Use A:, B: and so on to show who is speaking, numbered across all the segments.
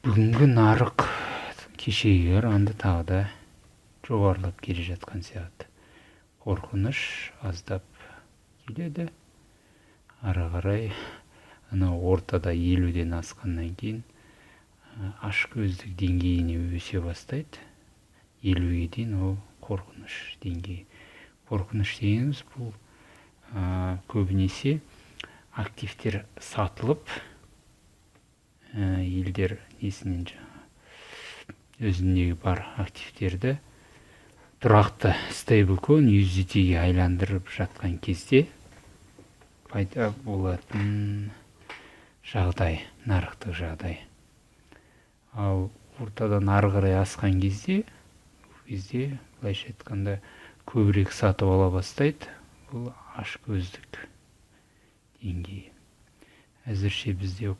A: Бүгінгі нарық кешегіге қарағанда тағы да жоғарылап келе жатқан сияқты. Қорқыныш аздап келеді. Ары қарай ортада 50-ден асқаннан кейін ашкөздік деңгейіне өсе бастайды. 50-ге дейін ол қорқыныш деңгейі. Қорқыныш дегеніміз бұл көбінесе активтер сатылып, елдер несінен өзіндегі бар активтерді тұрақты стейблкоин USDT-ге айландырып жатқан кезде пайда болатын жағдай, нарықтық жағдай. Ал ортадан ары қарай асқан кезде, былайша айтқанда көбірек сатып ала бастайды. Бұл ашкөздік деңгейі. Әзірше бізде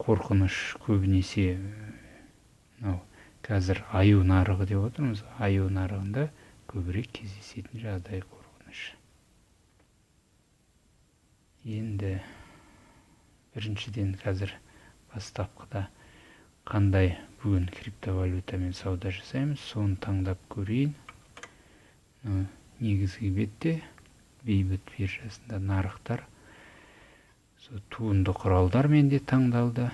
A: қорқыныш көбінесе қазір аю нарығы деп отырмыз. Аю нарығында көбірек кездесетін жағдай қорқыныш. Енді біріншіден қазір бастапқыда қандай бүгін криптовалютамен сауда жасаймыз, соны таңдап көрейін. Негізгі бетте бейбіт биржасында нарықтар туынды құралдармен де таңдалды.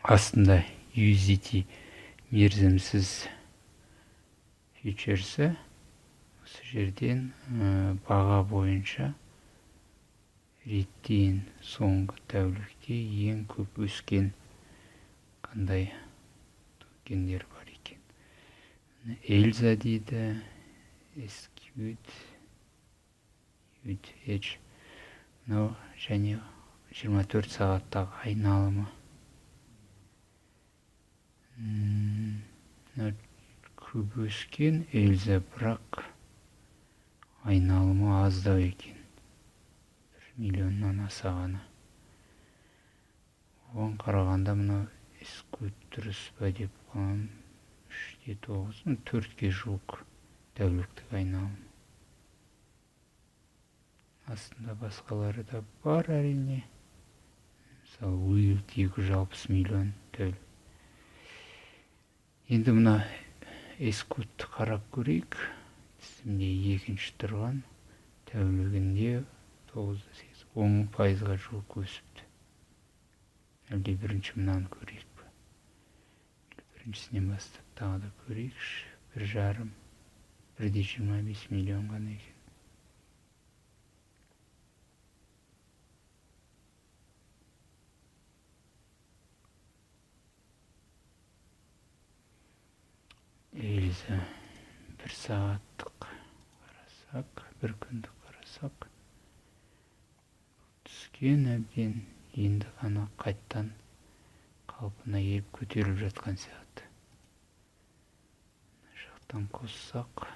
A: Астында USDT мерзімсіз фьючерсі, осы жерден баға бойынша реттен соңғы тәулікте ең көп өскен қандай токендер бар екен. Эльза дейді, SQD, UDH, және 24 сағаттағы айналымы. Көп өскен Эльза, бірақ айналымы аздау екен. 1 миллионнан аса ғана. Оған қарағанда мына SQD дұрыс па деп қалам. 3.9, 4-ге жуық тәуліктік айналым. Астында басқалары да бар әрине. Мысалы, Уилд 260 миллион тәулік. Енді мына SQD қарап көрейік. Тізімде екінші тұрған тәулігінде 9-8, 10%-ға жуық өсіпті. Әлде бірінші мынаны көрейік. Біріншісінен бастап тағы да көрейікші. 1,5, 1,25 миллион ғана екен. Эльза 1 сағаттық қарасақ, 1 күндік қарасақ, түскен әбден енді ғана қайттан қалпына келіп көтеріліп жатқан сияқты. Жақтан қоссақ,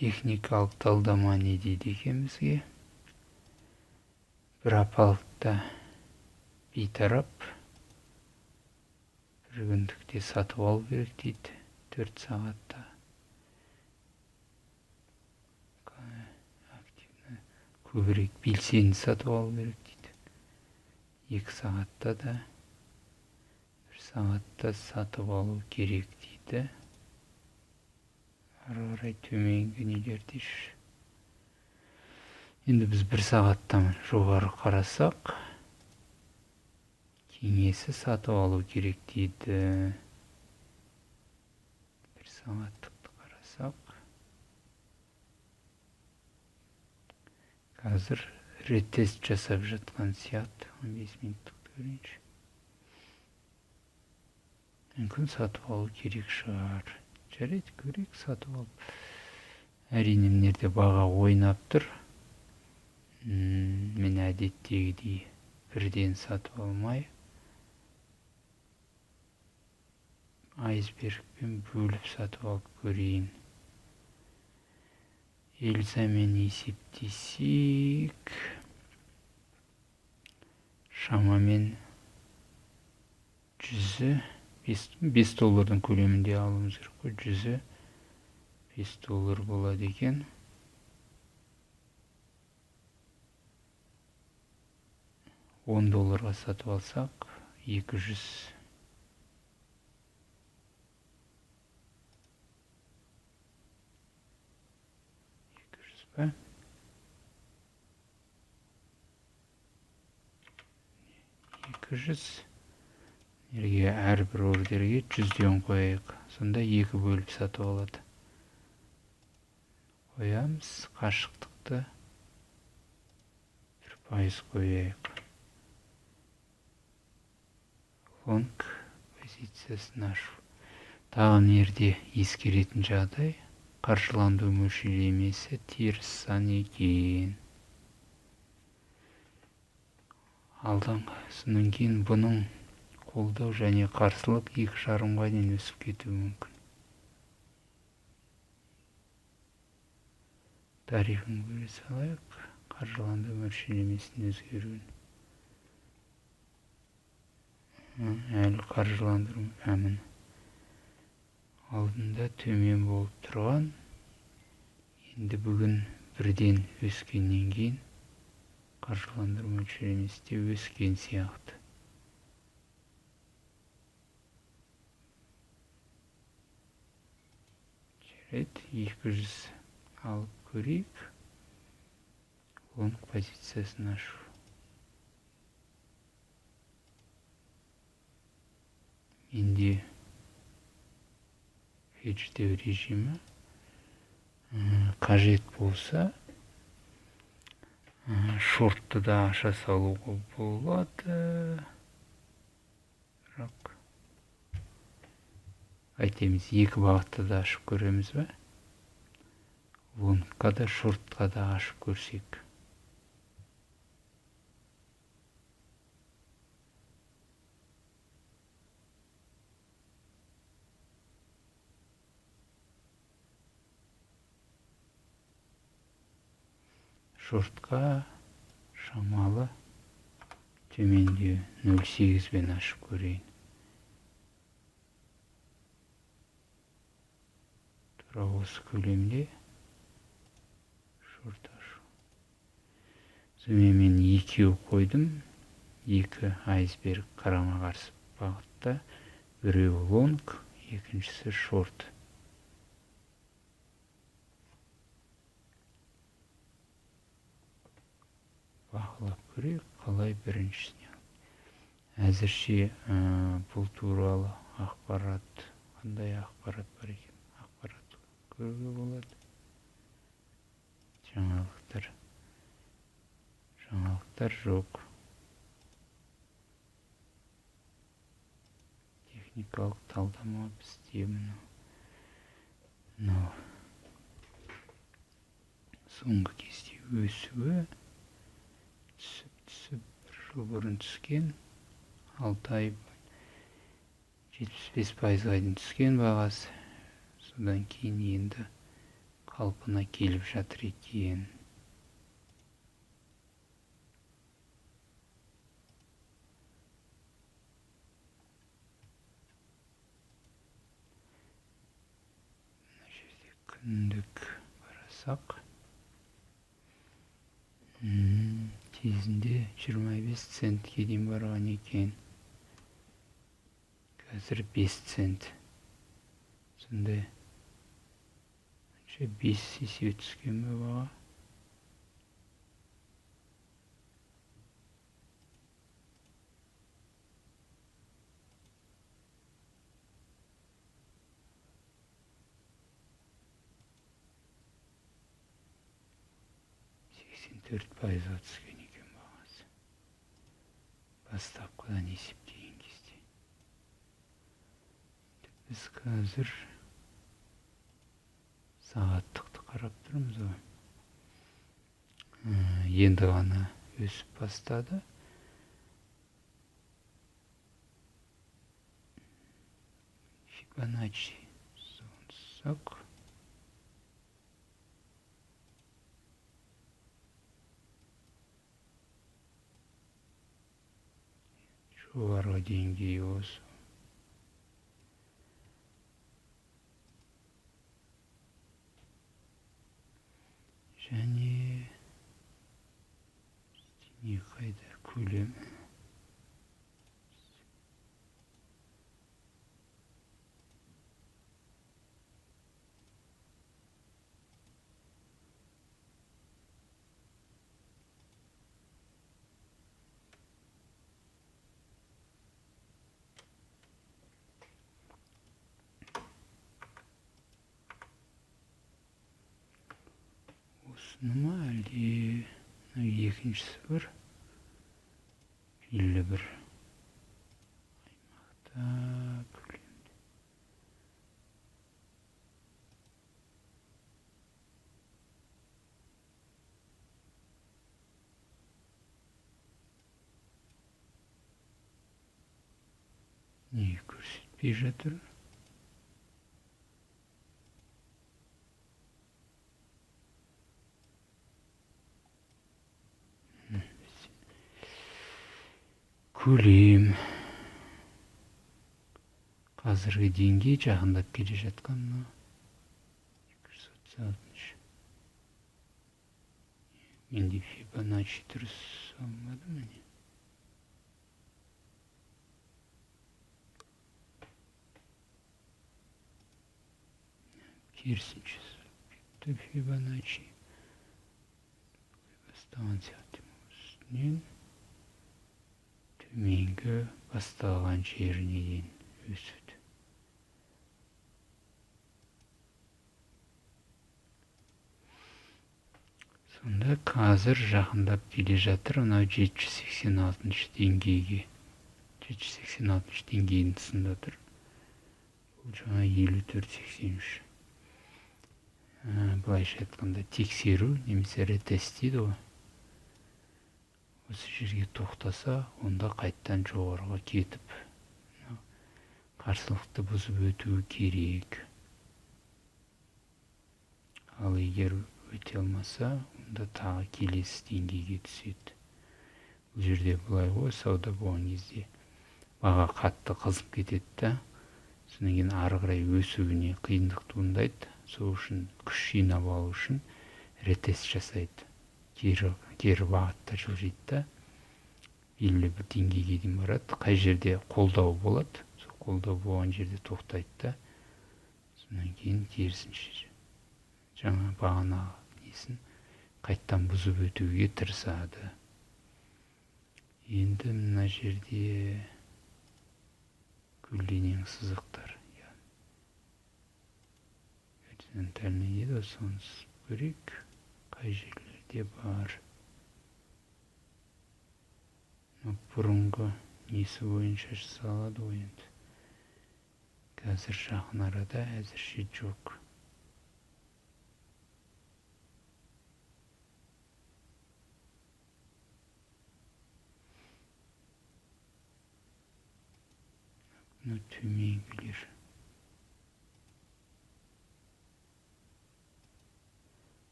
A: техникалық талдама не дейді екенбізге? Бір апалықта бейтарап, бір күндікте сатып алу керек дейді, 4 сағатта. Көбірек белсенді сатып алу керек дейді. 2 сағатта да, 1 сағатта сатып алу керек дейді. Ары қарай төменгі нелердеш. Енді біз 1 сағаттан жоғары қарасақ, кеңесі сатып алу керек дейді. 1 сағаттықты қарасақ, қазір ретест жасап жатқан сияқты. 15 минуттықты көрейінші. Мүмкін сатып алу керек шығар. Жарайды, көрейік сатып алып. Әрине мінерде баға ойнап тұр. Мен әдеттегідей бірден сатып алмай, айсбергпен бөліп сатып алып көрейін. Эльзамен есептесек, шамамен $5 көлемінде алуымыз керек қой. $5 болады екен. $10 сатып алсақ, 200 ба? 200. Әрбір ордерге 100-ден қояйық. Сонда 2 бөліп сатып алады. Қоямыз. Қашықтықты 1% қояйық. Лонг позициясын ашу. Тағы жерде ескеретін жағдай, қаржыландыру мөлшерлемесі теріс сан екен. Содан кейін бұның қолдау және қарсылық 2,5-ға дейін өсіп кетуі мүмкін. Тарифін көре салайық. Қаржыландыру мөлшерлемесінің өзгеруін. Әлі қаржыландыру әмін. Алдында төмен болып тұрған, енді бүгін бірден өскеннен кейін қаржыландыру мөлшерлемесі де өскен сияқты. Жарайды, 200 алып көрейік. Лонг позициясын ашу. Менде хедждеу режимі қажет болса шортты да аша салуға болады. Бірақ айтеміз, 2 бағытта да ашып көреміз бе? Лонгқа да шортқа да ашып көрсек. Шортқа шамалы төменде 0,8-бен ашып көрейін. Тура осы көлемде шорт ашу. Мен 2 қойдым. 2 айсберг қарама қарсы бағытта. Біреуі лонг, екіншісі шорт. Бағылап көрейік, қалай біріншісіне. Әзірше бұл туралы ақпарат, қандай ақпарат бар екен? Ақпарат көруге болады. Жаңалықтар жоқ. Техникалық талдама бізде мынау. Соңғы кезде өсуі түсіп, 1 жыл бұрын түскен, 6 ай 75%-ға дейін түскен бағасы. Содан кейін енді қалпына келіп жатыр екен. Мына жерде күндік қарасақ, кезінде 25 центке дейін барған екен. Қазір 5 цент. Сондай 5 есе түскен бе баға? %4-ға түскен екен бағасы. Бастапқыдан есептеген кезде. Біз қазір сағаттықты қарап тұрмыз ғой. Енді ғана өсіп бастады. Фибоначчи сонсақ. жоғарғы деңгей осы. Және не қайда көлем. Осыны ма әлде екіншісі бір белгілі бір аймақта көлемді. Не көрсетпей жатыр? Көлем. Қазіргі деңгей жақындап келе жатқан 236. Менде Фибоначчи дұрыс алмады ма не? Керісінше Фибоначчи бастаған сияқты үстінен төменгі басталған жеріне дейін өсуді. Сонда қазір жақындап келе жатыр анау 786 деңгейге. 786 деңгейдің тұсында тұр. Бұл жаңа 5483. Былайша айтқанда тексеру немесе ретест дейді ғой. Осы жерге тоқтаса, онда қайттан жоғарыға кетіп, қарсылықты бұзып өтуі керек. Ал егер өте алмаса, онда тағы келесі деңгейге түседі. Бұл жерде былай ғой, сауда болған кезде баға қатты қызып кетеді да, содан кейін ары қарай өсуіне қиындық туындайды. Сол үшін күш жинап алу үшін ретест жасайды. Кері бағытта жылжиды да, белгілі бір деңгейге дейін барады. Қай жерде қолдау болады, сол қолдау болған жерде тоқтайды да, содан кейін керісінше жаңа бағана несін қайттан бұзып өтуге тырысады. Енді мына жерде көлденең сызықтар. Горизонтальный дейді, сонысы көрейік. Қай жерлерде бар. Бұрынғы несі бойынша жасалады ғой енді. Қазір жақын арада әзірше жоқ. Төменгілер.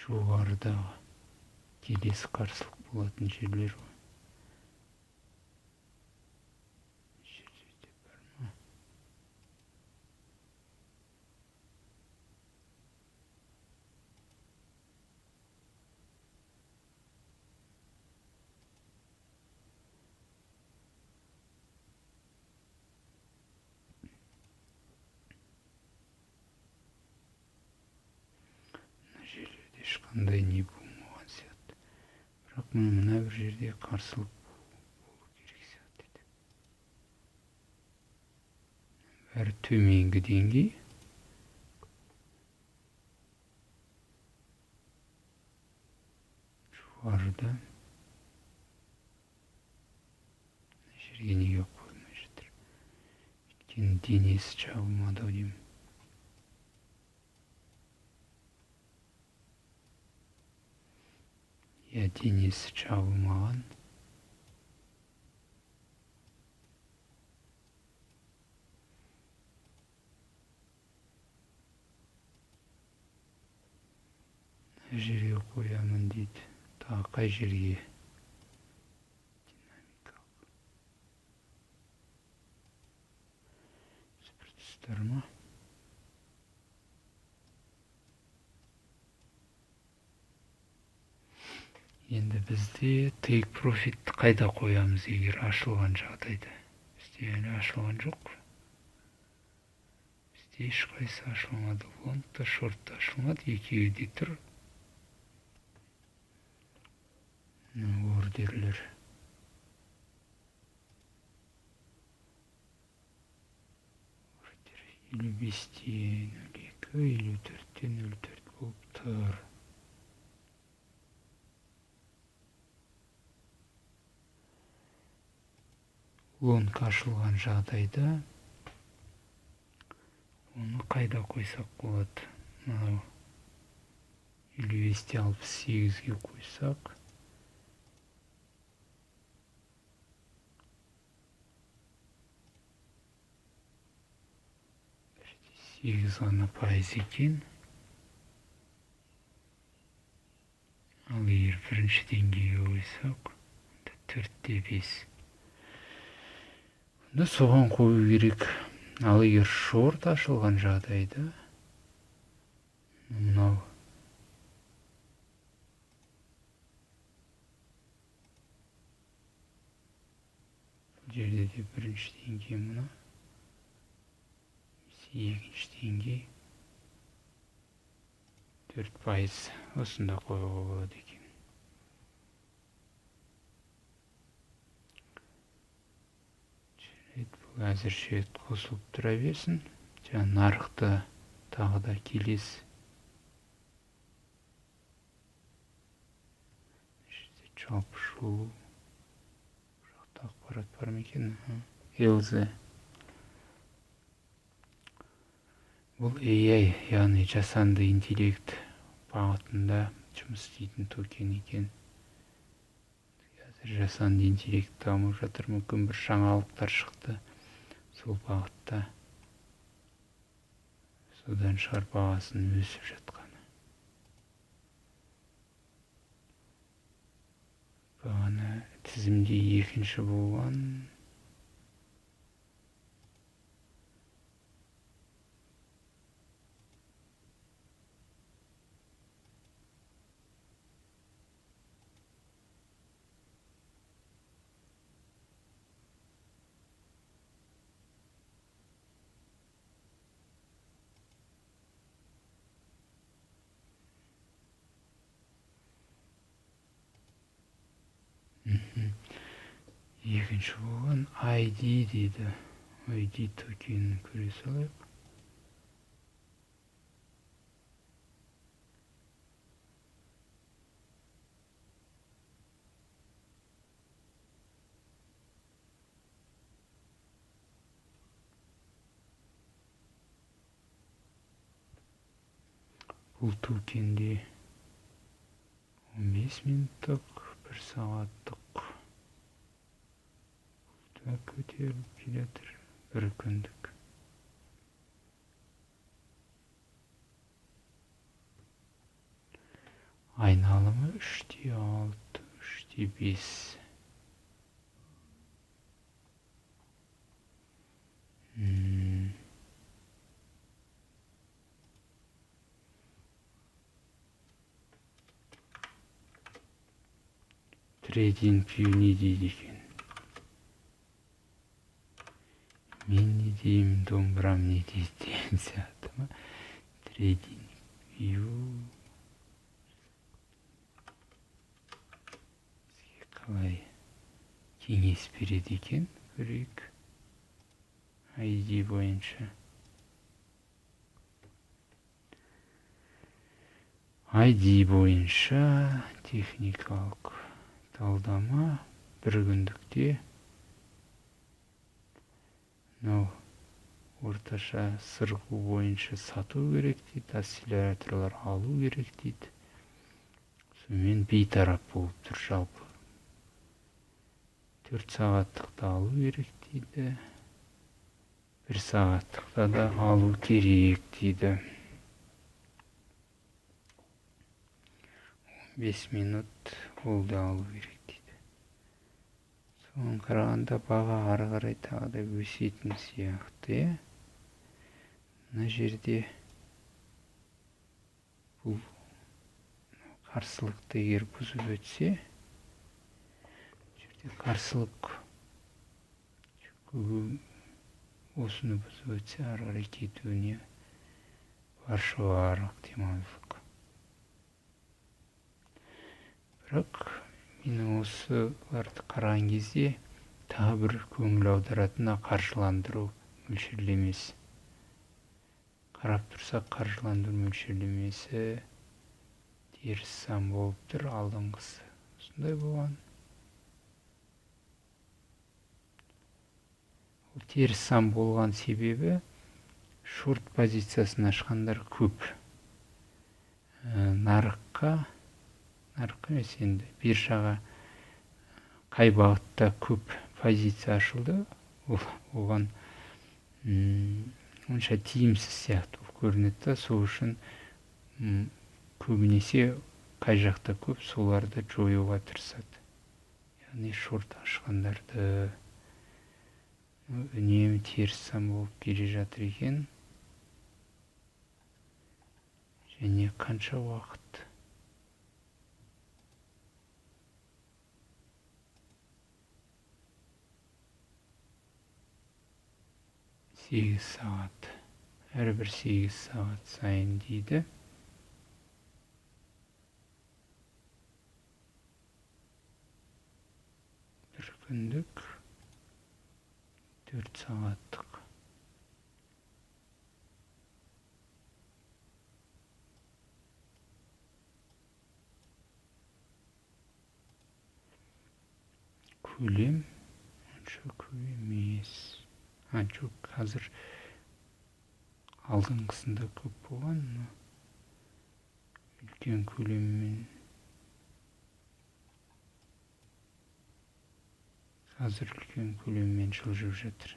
A: Жоғарыдағы келесі қарсылық болатын жерлер ғой. Жерде бар ма? Ешқандай не болмаған сияқты. Бірақ мына бір жерде қарсылық болу керек сияқты еді. Бәрі төменгі деңгей. Жоғарыда. Жерге неге қоймай жатыр? Өйткені денесі жабылмады ау деймін. Денесі жабылмаған. Жерге қоямын дейді. Тағы қай жерге? Динамикалық. ма? Енді бізде take profit қайда қоямыз егер ашылған жағдайда? Бізде әлі ашылған жоқ. Бізде ешқайсы ашылмады. Лонгта, шортта ашылмады. Екеуі де тұр. Ордерлер. Елу бесте 02, елу төртте 04 болып тұр. Лонг ашылған жағдайда оны қайда қойсақ болады? Мынау 55-68-ге қойсақ, 8 ғана пайыз екен. Ал егер бірінші деңгейге қойсақ, 4-те 5. Онда соған қою керек. Ал егер шорт ашылған жағдайда, мынау жерде де бірінші деңгей мына, екінші деңгей 4%. Осында қоюға болады екен. Бұл әзірше қосылып тұра берсін. Жаңа нарықты тағы да келес. Жалпы шолу. Жақта ақпарат бар ма екен? LZ. Бұл AI, яғни жасанды интеллект бағытында жұмыс істейтін токен екен. Қазір жасанды интеллект дамып жатыр, мүмкін бір жаңалықтар шықты сол бағытта. Содан шығар бағасын өсіп жатқаны. Бағана тізімде екінші болған. Екінші болған ID дейді. ID токенін көре салайық. Бұл токенде 15 минуттық, 1 сағаттық көтеріліп келетір, 1 күндік. Айналымы 3-6, 3-5. Трейдинг view не дейді екен. Мен не деймін, домбырам не дейді деген сияқты ма? Трейдинг view. Сізге қалай кеңес береді екен, көрейік. ID бойынша. ID бойынша техникалық талдама 1 күндікте. Орташа сырғу бойынша сату керек дейді, осцилляторлар алу керек дейді. Сонымен бейтарап болып тұр жалпы. 4 сағаттықта алу керек дейді. 1 сағаттықта да алу керек дейді. 5 минут ол да алу керек дейді. Соған қарағанда баға ары қарай тағы да өсетін сияқты. мына жерде бұл қарсылықты егер бұзып өтсе, жерде қарсылық осыны бұзып өтсе, ары қарай кетуіне бар ықтималдық. Бірақ мен осыларды қараған кезде тағы бір көңіл аударатыны қаржыландыру мөлшерлемесі. Қарап тұрсақ, қаржыландыру мөлшерлемесі теріс сан болып тұр, алдыңғысы осындай болған. Теріс сан болған себебі шорт позициясын ашқандар көп. Нарыққа емес, енді биржаға қай бағытта көп позиция ашылды, оған онша тиімсіз сияқты көрінеді. Сол үшін көбінесе қай жақта көп, соларды жоюға тырысады. Яғни шорт ашқандарды үнемі теріс сан болып келе жатыр екен. Және қанша уақыт? Сегіз сағат. Әрбір 8 сағат сайын дейді. Бір күндік 4 сағаттық. Көлем онша көп емес. Жоқ, қазір алдыңғысында көп болған, үлкен көлеммен. Қазір үлкен көлеммен жылжып жатыр.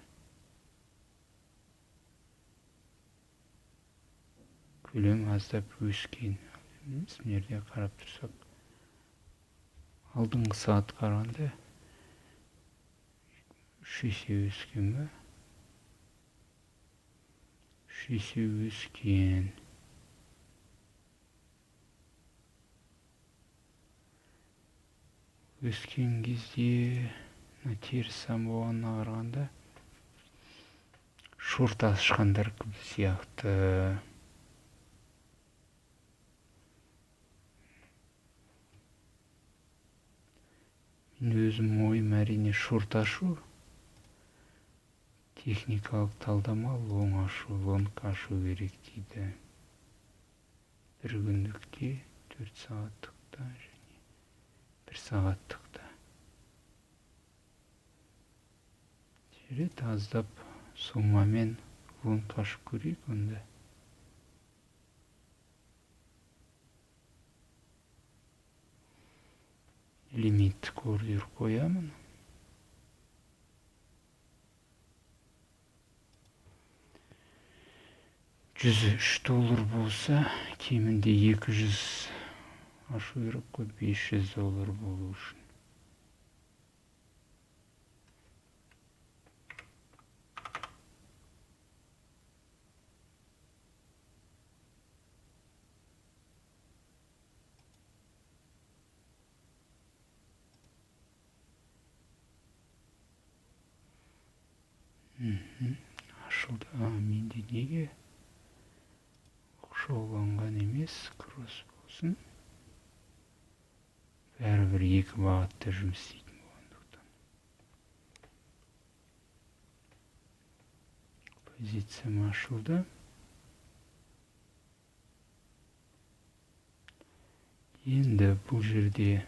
A: Көлем аздап өскен. Мына жерде қарап тұрсақ, алдыңғы сағат қарағанда 3 есе өскен бе? 3 есе өскен. Өскен кезде теріс сан болғанына қарағанда шорт ашқандар көп сияқты. Мен өзім ойым әрине шорт ашу, техникалық талдама лонг ашу керек дейді. Бір күндікте, 4 сағаттықта және 1 сағаттықта. Жарайды, аздап сомамен лонг ашып көрейік онда. Лимиттік ордер қоямын. $103 болса, кемінде 200 ашу керек қой, $500 болу үшін. Ашылды. Менде неге оқшауланған емес, кросс болсын. Бәрібір екі бағытта жұмыс істейтін болғандықтан. Позициям ашылды. Енді бұл жерде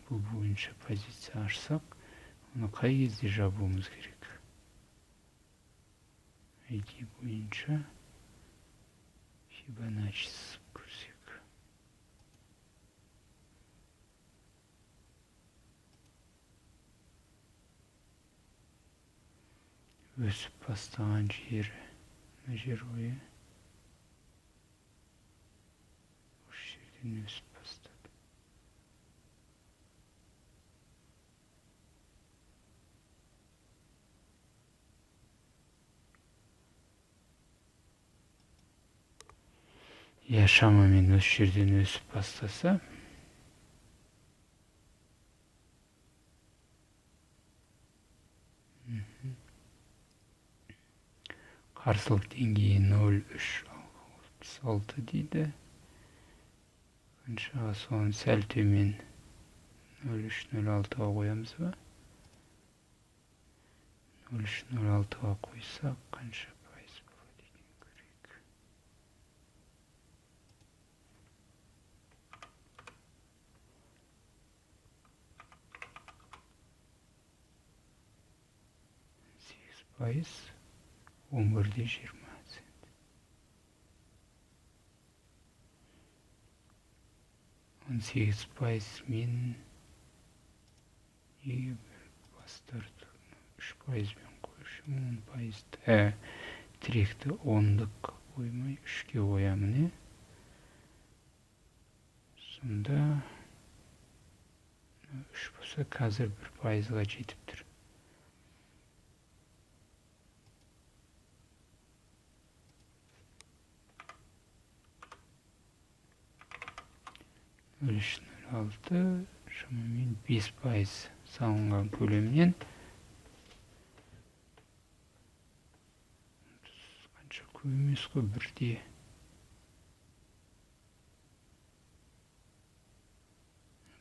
A: бұл бойынша позиция ашсақ, оны қай кезде жабуымыз керек? ID бойынша Fibonacci көрсек. Өсіп бастаған жері, мына жер ойы. Осы жерден өсіп бастады. Я шамамен осы жерден өсіп бастаса, қарсылық деңгейі 0,366 дейді. Қаншаға соны сәл төмен 0,306-ға қоямыз ба? 0,306-ға қойсақ, қанша пайыз болады екен көрейік. пайыз 11,20 цент. 18% мен неге бастарды 3%-мен қойышым, 10%. Тіректі 10-дық қоймай 3-ке қоямын, Сонда 3 болса, қазір 1%-ға жетіп тұр. алты шамамен 5% салынған көлемнен қанша көп емес қой, бірде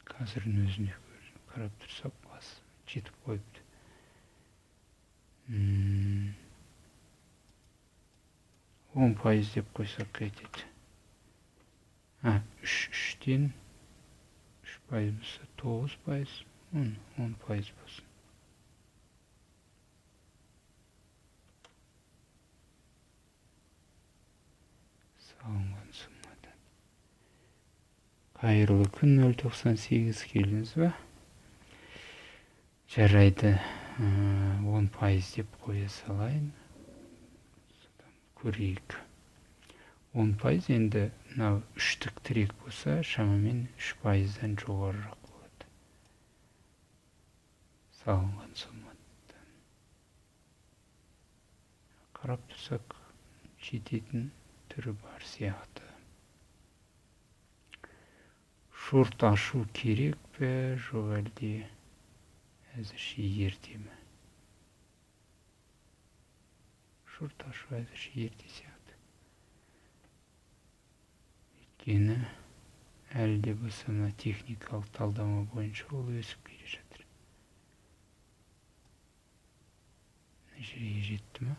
A: қазірдің өзінде қарап тұрсақ бас жетіп қойыпты. 10% деп қойсақ қайтеді. 3-3-тен 3% болса 9%, 10% болсын. Салынған суммадан. Қайырлы күн, 0,98 келдіңіз ба? Жарайды, 10% деп қоя салайын. Көрейік. 10% енді мынау 3-тік тірек болса, шамамен 3%-дан жоғарырақ болады. Салынған суммадан. Қарап тұрсақ, жететін түрі бар сияқты. Шорт ашу керек пе, жоқ әлде әзірше ерте ме? Шорт ашу әзірше ерте сияқты. Өйткені әлі де болса мына техникалық талдама бойынша ол өсіп келе жатыр. Мына жерге жетті ме?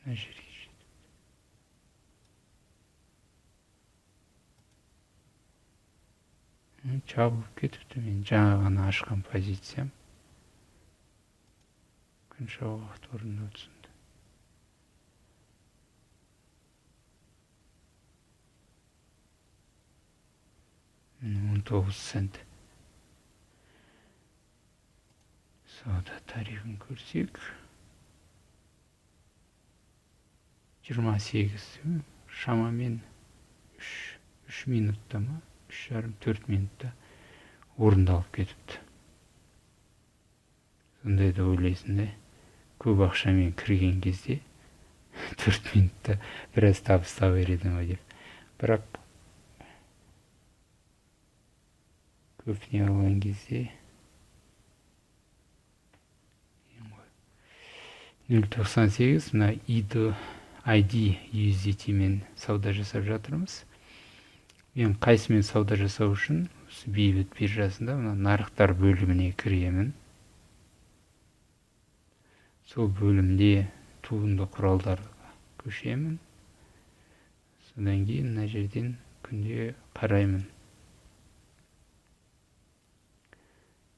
A: Мына жерге жетті. Жабылып кетіпті, мен жаңа ғана ашқан позициям. Қанша уақыт орында отырсынды. 19 цент. Сауда тарихын көрсек, 28, шамамен 3 минутта ма, 3,5-4 минутта орындалып кетіпті. Сондай да ойлайсың да, көп ақшамен кірген кезде 4 минутта біраз табыста береді ма деп. Бірақ көп не алған кезде 0,98, мына ID USDT-мен сауда жасап жатырмыз. Мен қайсымен сауда жасау үшін бейбіт биржасында мына нарықтар бөліміне кіремін. Сол бөлімде туынды құралдарға көшемін. Содан кейін мына жерден күнде қараймын.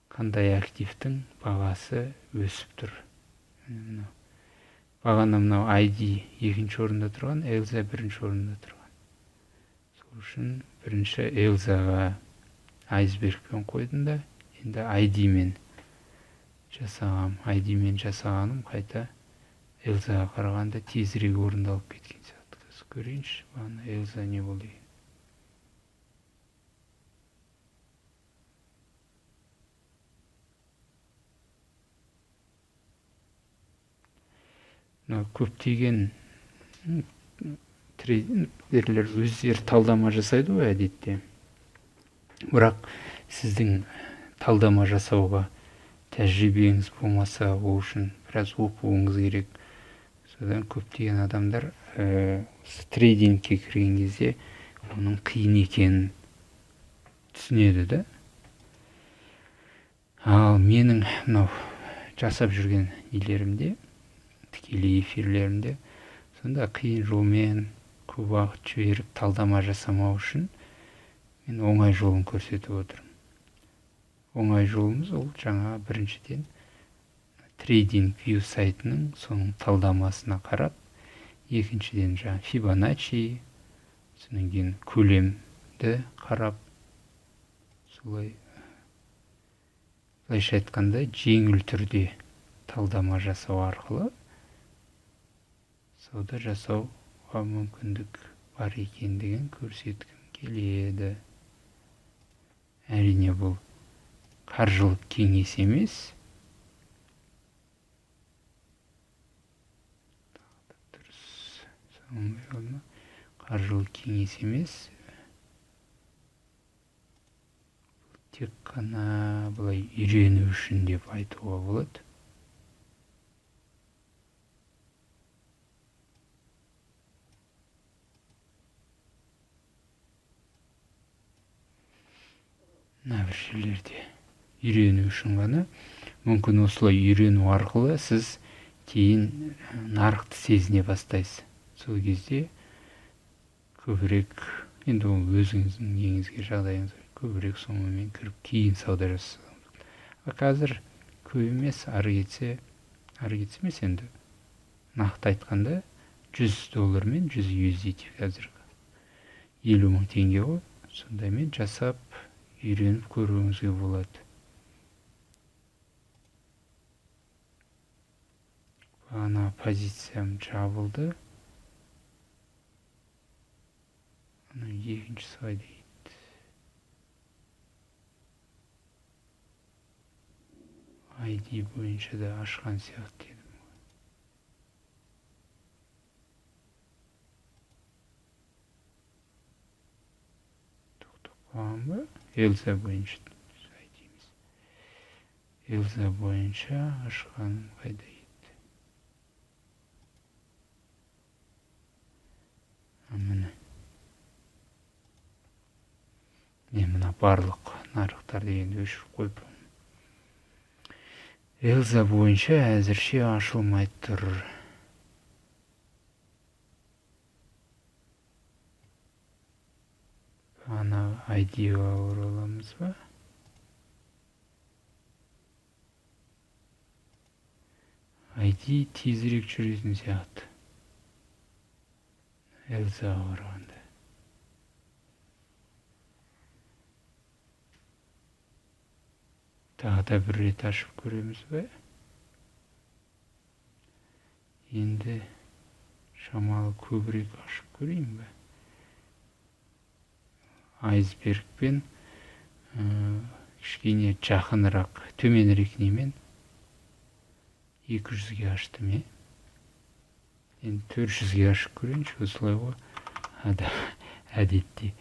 A: Қандай активтің бағасы өсіп тұр. Бағана мынау ID екінші орында тұрған, ELZA бірінші орында тұрған. Сол үшін бірінші ELZA-ға айсбергпен қойдым да, енді ID-мен жасағаным қайта ELZA-ға қарағанда тезірек орындалып кеткен сияқты. Көрейінші, бағана ELZA не болды екен. көптеген трейдерлер өздері талдама жасайды ғой әдетте. Бірақ сіздің талдама жасауға тәжірибеңіз болмаса, ол үшін біраз оқуыңыз керек. Содан көптеген адамдар трейдингке кірген кезде оның қиын екенін түсінеді да. Ал менің мынау жасап жүрген нелерімде, тікелей эфирлерімде, сонда қиын жолмен көп уақыт жіберіп талдама жасамау үшін мен оңай жолын көрсетіп отырмын. Оңай жолымыз ол жаңа біріншіден TradingView сайтының соның талдамасына қарап, екіншіден жаңа Fibonacci, содан кейін көлемді қарап, солай былайша айтқанда жеңіл түрде талдама жасау арқылы сауда жасауға мүмкіндік бар екендігін көрсеткім келеді. Әрине бұл қаржылық кеңес емес. Қаржылық кеңес емес. Тек қана былай үйрену үшін деп айтуға болады. Бір жерлерде үйрену үшін ғана. Мүмкін осылай үйрену арқылы сіз кейін нарықты сезіне бастайсыз. Сол кезде көбірек, енді ол өзіңіздің неңізге жағдайыңыз, көбірек сомамен кіріп кейін сауда жасаңыз. Қазір көп емес, ары кетсе емес, енді нақты айтқанда $100 мен 100 USDT қазіргі 50.000 теңге ғой. Сондаймен жасап үйреніп көруіңізге болады. Ана позициям жабылды. Ана екіншісі қайда кетті? ID бойынша да ашқан сияқты едім. Тоқтап қалған ба? Элза бойынша айтымыз. Элза бойынша ашқаным қайда кетті? Міне. Мен мына барлық нарықтар дегенді өшіріп қойып. Элза бойынша әзірше ашылмай тұр. Ана ID-ға ораламыз ба? ID тезірек жүретін сияқты. Элзаға қарағанда. Тағы да бір рет ашып көреміз бе? Енді шамалы көбірек ашып көрейін бе? Айсбергпен кішкене жақынырақ, төменірек немен 200-ге аштым, Енді 400-ге ашып көрейінші, осылай ғой. Әдетте.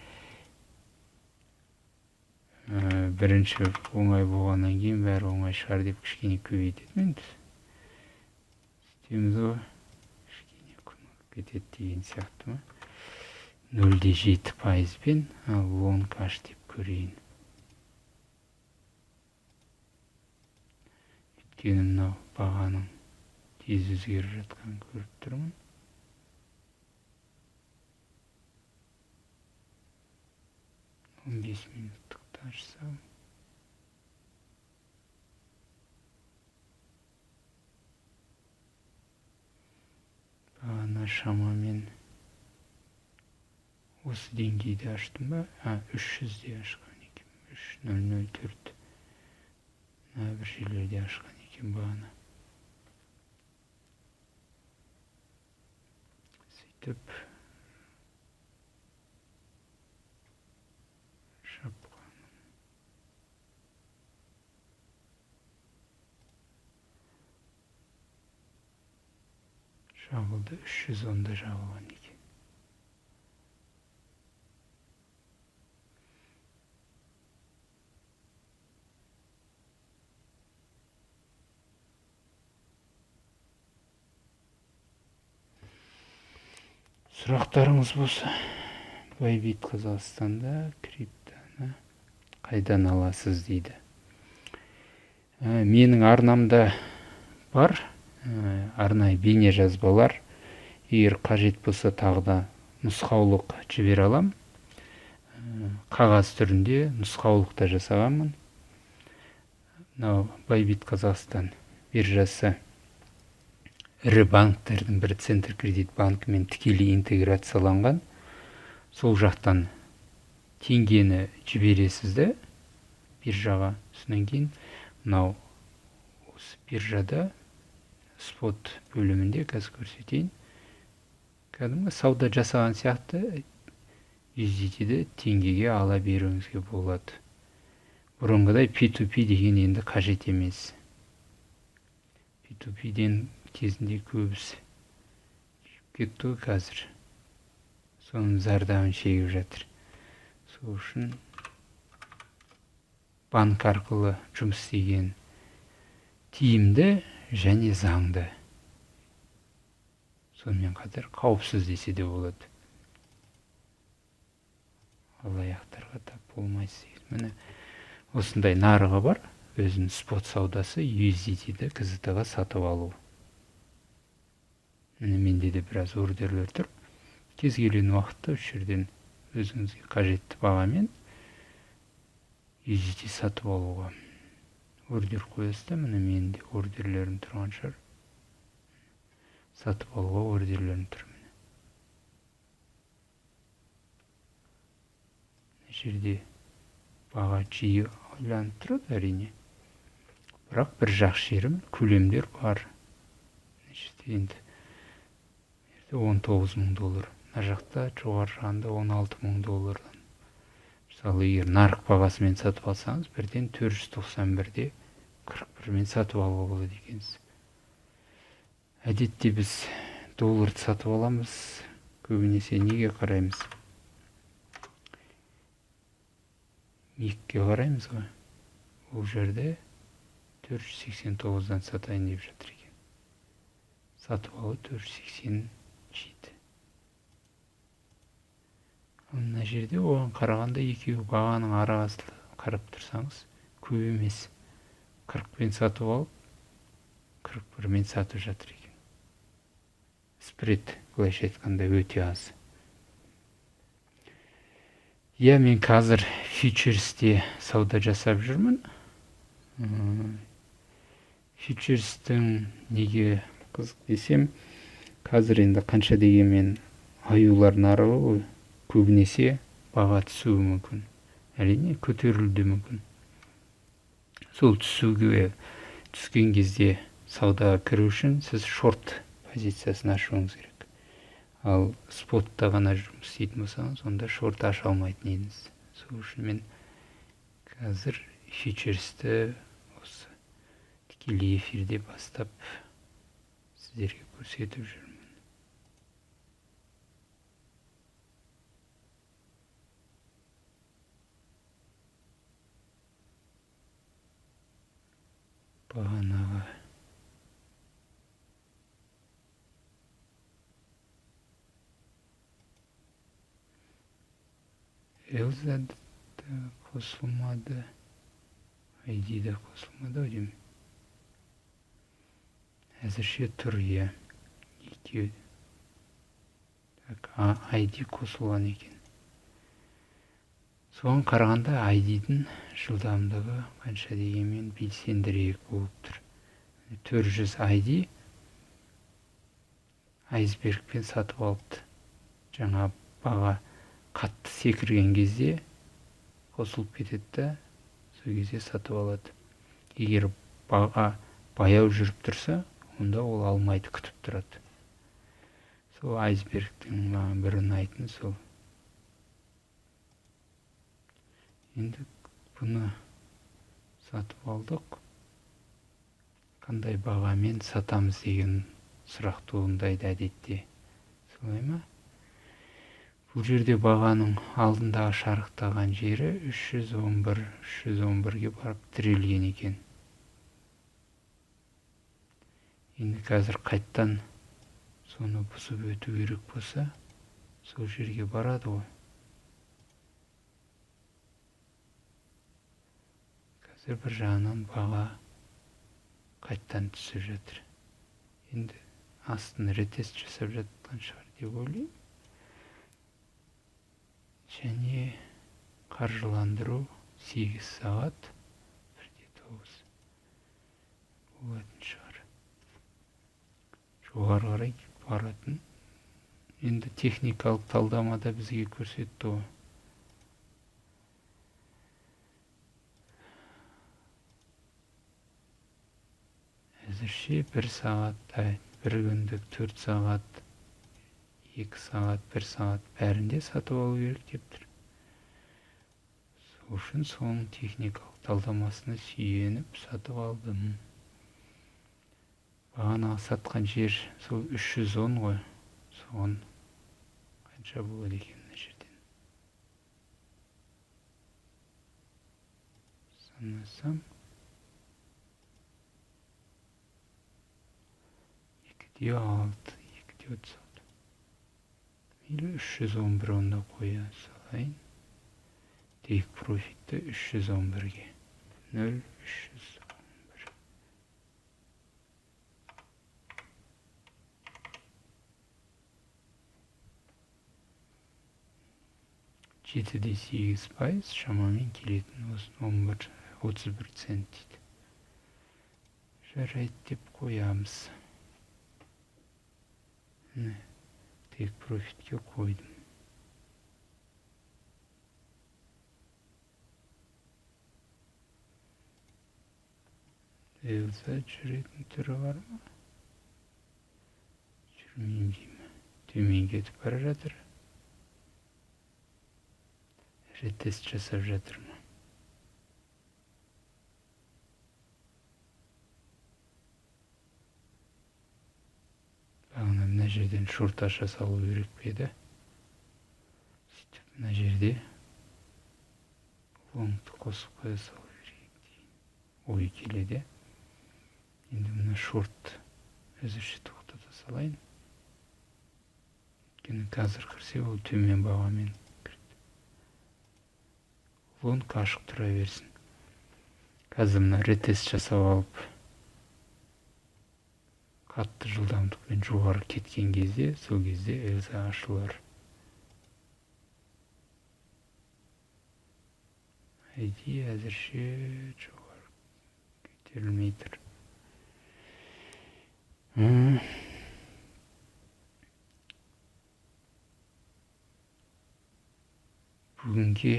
A: Бірінші оңай болғаннан кейін бәрі оңай шығар деп кішкене көбейтеді. Енді істеміз ғой. Кішкене күн кетеді деген сияқты ма? 0,7%-пен лонг аш деп көрейін. Өйткені мынау бағаның тез өзгеріп жатқанын көріп тұрмын. Он 5 минуттықты ашсам. Бағана шамамен осы деңгейде аштым ба? 300-де ашқан екен. 3004. Бір жерлерде ашқан екен бағана. Сөйтіп жабылды, 310-да жабылған екен. Сұрақтарыңыз болса, Байбит Қазақстанда криптоны қайдан аласыз дейді. Менің арнамда бар арнайы бейне жазбалар. Егер қажет болса тағы да нұсқаулық жібере алам. Қағаз түрінде нұсқаулықта жасағанмын. Мынау Байбит Қазақстан биржасы ірі банктердің бірі Центр кредит банкімен тікелей интеграцияланған. Сол жақтан теңгені жібересізді биржаға. Содан кейін мынау осы биржада спот бөлімінде қазір көрсетейін. Кәдімгі сауда жасаған сияқты USDT-ді теңгеге ала беруіңізге болады. Бұрынғыдай P2P деген енді қажет емес. P2P-ден кезінде көбісі кетті қазір. Соның зардабын шегіп жатыр. Сол үшін банк арқылы жұмыс істеген тиімді және заңды. Сонымен қатар қауіпсіз десе де болады. Алаяқтарға тап болмайсыз. Міне осындай нарығы бар. Өзінің спот саудасы USDT-ді КЗТ-ға сатып алу. Менде де біраз ордерлер тұр. Кез келген уақытта осы жерден өзіңізге қажетті бағамен USDT сатып алуға ордер қоясыз да, міне менің де ордерлерім тұрған шығар. Сатып алуға ордерлерім тұр. Мына жерде баға жиі ойланып тұрады әрине. Бірақ бір жақсы жерім көлемдер бар. Енді $19,000. Мына жақта жоғары жағында $16,000. Мысалы, егер нарық бағасымен сатып алсаңыз, бірден 491-де 41-мен сатып алуға болады екенсіз. Әдетте біз долларды сатып аламыз. Көбінесе неге қараймыз? Мекке қараймыз ғой. Ол жерде 489-дан сатайын деп жатыр екен. Сатып алу 480 жейді. Мына жерде оған қарағанда екеуі бағаның арасында қарап тұрсаңыз, көп емес. 40-пен сатып алып, 41-мен сатып жатыр екен. Спред, былайша айтқанда, өте аз. Мен қазір фьючерсте сауда жасап жүрмін. Фьючерстің неге қызық десем, қазір енді қанша дегенмен аюлар нарығы көбінесе баға түсуі мүмкін. Әрине көтерілуі мүмкін. Сол түскен кезде саудаға кіру үшін сіз шорт позициясын ашуыңыз керек. Ал спотта ғана жұмыс істейтін болсаңыз, онда шорт аша алмайтын едіңіз. Сол үшін мен қазір фьючерсті осы тікелей эфирде бастап сіздерге көрсетіп жүрмін. Бағанағы Элза да қосылмады, ID да қосылмады деймін. Әзірше тұр, екеу. ID қосылған екен. Соған қарағанда ID-дің жылдамдығы қанша дегенмен белсендірек болып тұр. 400 ID айсбергпен сатып алыпты. Жаңа баға қатты секірген кезде қосылып кетеді да, сол кезде сатып алады. Егер баға баяу жүріп тұрса, онда ол алмайды, күтіп тұрады. Сол айсбергтің маған бір ұнайтыны сол. Енді бұны сатып алдық. Қандай бағамен сатамыз деген сұрақ туындайды әдетте. Солай ма? Бұл жерде бағаның алдындағы шарықтаған жері 311-311-ге барып тірелген екен. Енді қазір қайттан соны бұзып өту керек болса, сол жерге барады ғой. Қазір бір жағынан баға қайттан түсіп жатыр. Енді астын ретест жасап жатқан шығар деп ойлаймын. Және қаржыландыру 8 сағат 1-9 болатын шығар. Жоғары қарай баратын. Енді техникалық талдамада бізге көрсетті ғой. Әзірше 1 сағат, 1 күндік 4 сағат, 2 сағат, 1 сағат бәрінде сатып алу керек деп тұр. Сол үшін соның техникалық талдамасына сүйеніп сатып алдым. Бағана сатқан жер сол 310 ғой. Соған қанша болады екен мына жерден? Санасам 2-6, 2-36. Или 311 онда қоя салайын. Тек профитті 311-ге. 0-311. 7-8% шамамен келетін осы 31 цент дейді. Жарайды деп қоямыз. Тек профитке қойдым. Делса жүретін түрі бар ма? Жүрмейм деймін. Төмен кетіп бара жатыр. Ретест жасап жатыр ма? Бағана мына жерден шорт аша салу керек пе еді? Сөйтіп мына жерде лонгты қосып қоя салу керек дейін ой келеді. Енді мына шорт әзірше тоқтата салайын. Өйткені қазір кірсе ол төмен бағамен кірді. Лонг ашық тұра берсін. Қазір мына ретест жасап алып қатты жылдамдықпен жоғары кеткен кезде, сол кезде элза ашылар. Айди әзірше жоғары көтерілмей тұр. Бүгінге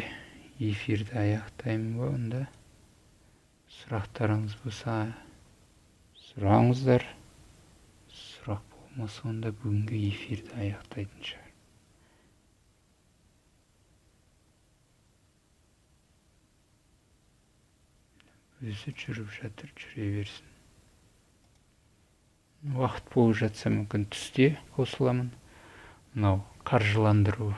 A: эфирді аяқтаймын ба онда? Сұрақтарыңыз болса сұраңыздар. Сұрақ болмаса онда бүгінгі эфирді аяқтайтын шығар. Өзі жүріп жатыр, жүре берсін. Уақыт болып жатса мүмкін түсте қосыламын. Мынау қаржыландыру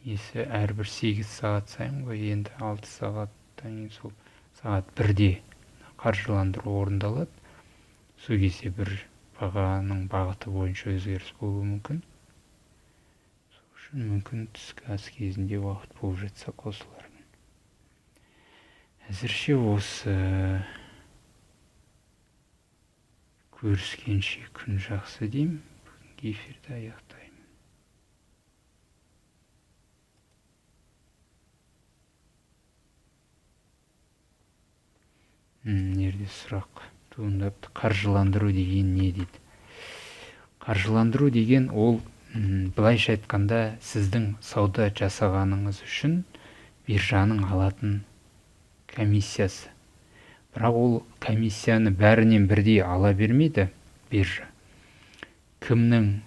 A: есі әрбір 8 сағат сайын ғой, енді 6 сағаттан кейін сол сағат 1-де қаржыландыру орындалады. Сол кезде бір бағаның бағыты бойынша өзгеріс болуы мүмкін. Сол үшін мүмкін түскі ас кезінде уақыт болып жатса қосылармын. Әзірше осы көріскенше күн жақсы деймін. Бүгінгі эфирді аяқтаймын. Нерде сұрақ туындапты. Қаржыландыру деген не дейді? Қаржыландыру деген ол, былайша айтқанда, сіздің сауда жасағаныңыз үшін биржаның алатын комиссиясы. Бірақ ол комиссияны бәрінен бірдей ала бермейді биржа. Кімнің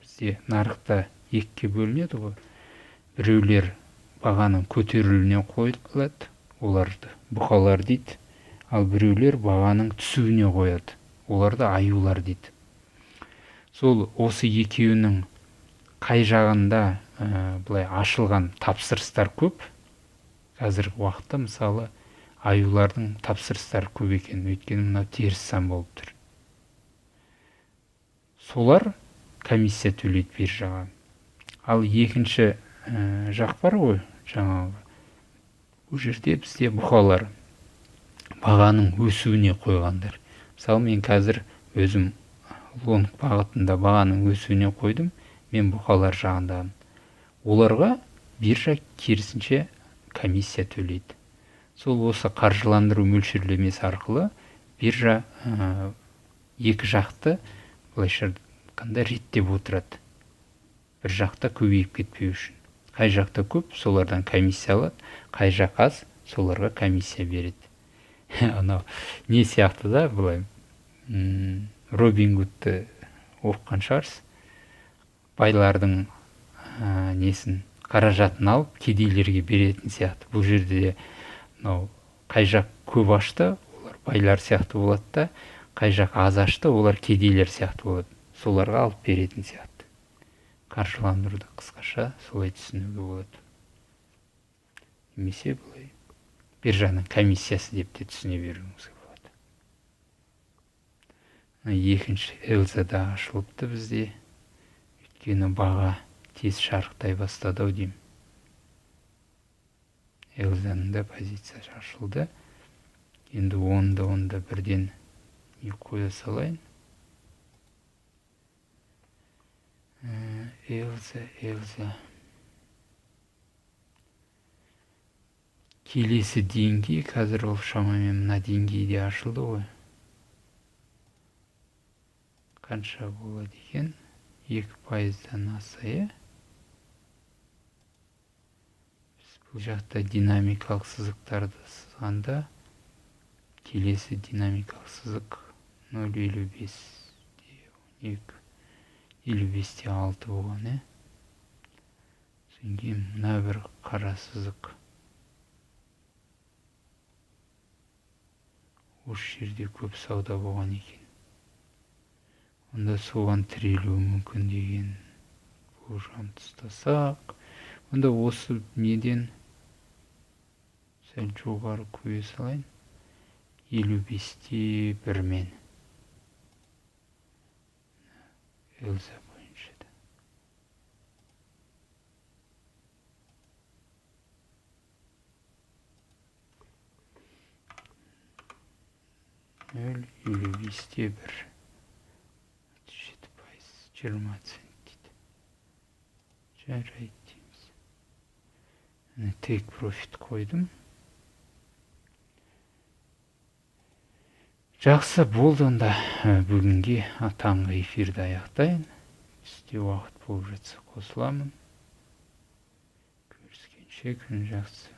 A: бізде нарықта екіге бөлінеді ғой. Біреулер бағаның көтерілуіне қойылады, оларды бұқалар дейді. Ал біреулер бағаның түсуіне қояды, оларды аюлар дейді. Сол осы екеуінің қай жағында былай ашылған тапсырыстар көп. Қазіргі уақытта мысалы аюлардың тапсырыстары көп екен, өйткені мынау теріс сан болып тұр. Солар комиссия төлейді бер жаға. Ал екінші жақ бар ғой, жаңағы бұл жерде бізде бұқалар бағаның өсуіне қойғандар. Мысалы мен қазір өзім лонг бағытында бағаның өсуіне қойдым, мен бұқалар жағындамын. Оларға биржа керісінше комиссия төлейді. Сол осы қаржыландыру мөлшерлемесі арқылы биржа екі жақты былайша айтқанда реттеп отырады. Бір жақта көбейіп кетпеу үшін. Қай жақта көп, солардан комиссия алады, қай жақ аз, соларға комиссия береді. Анау не сияқты да, былай Робин Гудты оқыған шығарсыз. Байлардың несін, қаражатын алып, кедейлерге беретін сияқты. Бұл жерде қай жақ көп ашты, олар байлар сияқты болады да, қай жақ аз ашты, олар кедейлер сияқты болады. Соларға алып беретін сияқты. Қаржыландыруды қысқаша солай түсінуге болады. Немесе бұлай биржаның комиссиясы деп те түсіне беруіңізге болады. Екінші Элза да ашылыпты бізде. Өйткені баға тез шарықтай бастады ау деймін. Элзаның да позициясы ашылды. Енді онда бірден не қоя салайын. Элза. Келесі деңгей, қазір ол шамамен мына деңгейде ашылды ғой. Қанша болады екен? 2%-дан асая. Бұл жақта динамикалық сызықтарды сызғанда келесі динамикалық сызық 0,55, 55-те 6 болған, Содан кейін мына бір қара сызық. Осы жерде көп сауда болған екен. Онда соған тірелуі мүмкін деген болжам тастасақ. Онда осы неден сәл жоғары көре салайын. 55-те 1-мен. Элза бойынша да. 0,55-те 1. 20 цент дейді. Жарайды дейміз. Take profit қойдым. Жақсы, болды онда бүгінге таңғы эфирді аяқтайын. Түсте уақыт болып жатса қосыламын. Көріскенше күн жақсы.